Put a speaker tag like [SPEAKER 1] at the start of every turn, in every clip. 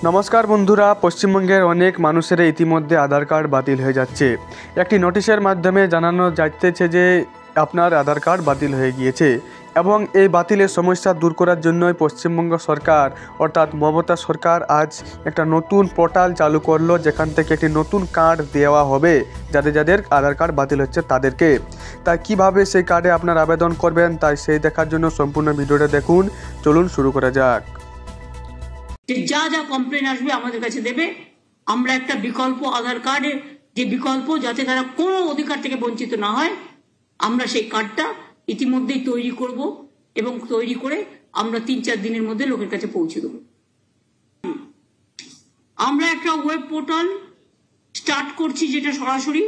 [SPEAKER 1] নমস্কার বন্ধুরা, পশ্চিমবঙ্গের অনেক মানুষের ইতিমধ্যে আধার কার্ড বাতিল হয়ে যাচ্ছে। একটি নোটিশের মাধ্যমে জানানো যাচ্ছে যে আপনার আধার কার্ড বাতিল হয়ে গিয়েছে এবং এই বাতিলের সমস্যা দূর করার জন্যই পশ্চিমবঙ্গ সরকার অর্থাৎ মমতা সরকার আজ একটা নতুন পোর্টাল চালু করলো, যেখান থেকে একটি নতুন কার্ড দেওয়া হবে যাদের আধার কার্ড বাতিল হচ্ছে তাদেরকে। তাই কিভাবে সেই কার্ডে আপনার আবেদন করবেন তাই সেই দেখার জন্য সম্পূর্ণ ভিডিওটা দেখুন। চলুন শুরু করা যাক।
[SPEAKER 2] যা যা কমপ্লেন আসবে আমাদের কাছে দেবে, আমরা একটা বিকল্প আধার কার্ডের যে বিকল্প যাতে তারা কোনো অধিকার থেকে বঞ্চিত না হয়, আমরা সেই কার্ডটা ইতিমধ্যেই তৈরি করব এবং তৈরি করে আমরা 3-4 দিনের মধ্যে লোকের কাছে পৌঁছে দেব। আমরা একটা ওয়েব পোর্টাল স্টার্ট করছি, যেটা সরাসরি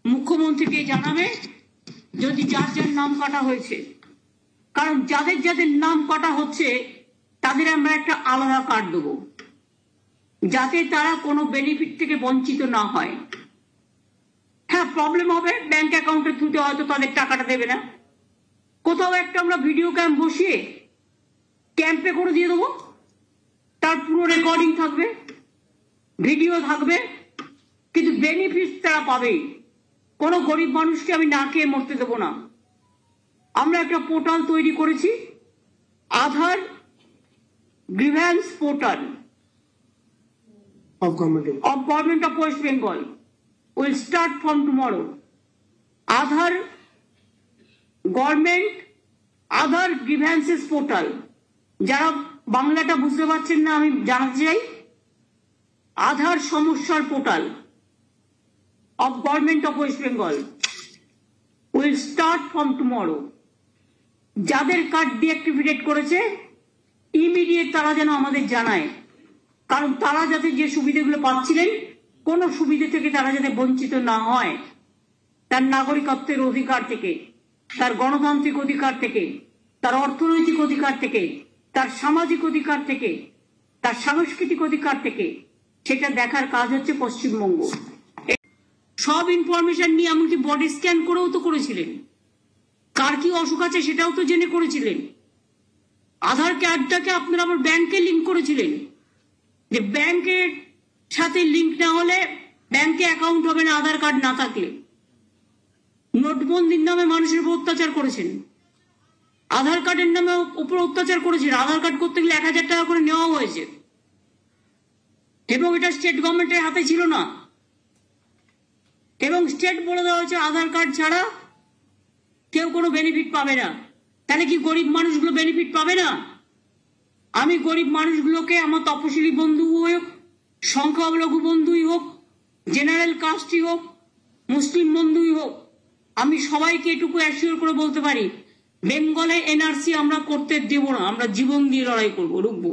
[SPEAKER 2] মুখ্যমন্ত্রীকে জানাবে যদি যার যার নাম কাটা হয়েছে, কারণ যাদের নাম কাটা হচ্ছে তাদের আমরা একটা আলাদা কার্ড দেবো যাতে তারা কোনো বেনিফিট থেকে বঞ্চিত না হয়। হ্যাঁ, প্রবলেম হবে, ব্যাংক অ্যাকাউন্টের থ্রুতে হয়তো তাদের টাকাটা দেবে না। কোথাও একটা আমরা ভিডিও ক্যাম্প বসিয়ে ক্যাম্পে করে দিয়ে দেবো, তার পুরো রেকর্ডিং থাকবে, ভিডিও থাকবে, কিন্তু বেনিফিট তারা পাবেই। কোনো গরিব মানুষকে আমি না খেয়ে মরতে দেবো না। আমরা একটা পোর্টাল তৈরি করেছি, Aadhaar grievance portal of Government of West Bengal will start from tomorrow. Aadhaar Government Aadhaar Grievances Portal, যারা বাংলাটা বুঝতে পারছেন না আমি জানাতে চাই, আধার সমস্যার portal of Government of West Bengal will start from tomorrow. যাদের কার্ড ডিঅ্যাক্টিভেট করেছে ইমিডিয়েট তারা যেন আমাদের জানায়, কারণ তারা যাতে যে সুবিধাগুলো পাচ্ছিলেন কোনো সুবিধা থেকে তারা যাতে বঞ্চিত না হয়, তার নাগরিকত্বের অধিকার থেকে, তার গণতান্ত্রিক অধিকার থেকে, তার অর্থনৈতিক অধিকার থেকে, তার সামাজিক অধিকার থেকে, তার সাংস্কৃতিক অধিকার থেকে, সেটা দেখার কাজ হচ্ছে পশ্চিমবঙ্গ। সব ইনফরমেশন নিয়ে এমনকি বডি স্ক্যান করেও তো করেছিলেন, কার কি অসুখ আছে সেটাও তো জেনে করেছিলেন। আধার কার্ডটাকে আপনারা আবার ব্যাংকে লিঙ্ক করেছিলেন, যে ব্যাংকের সাথে লিঙ্ক না হলে ব্যাংকে অ্যাকাউন্ট হবে না আধার কার্ড না থাকলে। নোটবন্দির নামে মানুষের উপর অত্যাচার করেছেন, আধার কার্ডের নামে উপর অত্যাচার করেছেন। আধার কার্ড করতে গেলে 1000 টাকা করে নেওয়া হয়েছে এবং এটা স্টেট গভর্নমেন্টের হাতে ছিল না, এবং স্টেট বলে দেওয়া হয়েছে আধার কার্ড ছাড়া কেউ কোনো বেনিফিট পাবে না। তাহলে কি গরিব মানুষগুলো বেনিফিট পাবে না? আমি গরিব মানুষগুলোকে, আমার তপশিলি বন্ধু হোক, সংখ্যালঘু বন্ধুই হোক, জেনারেল কাস্টই হোক, মুসলিম বন্ধুই হোক, আমি সবাইকে এটুকু অ্যাসিওর করে বলতে পারি, বেঙ্গলে এনআরসি আমরা করতে দেব না, আমরা জীবন দিয়ে লড়াই করবো, রুখবো।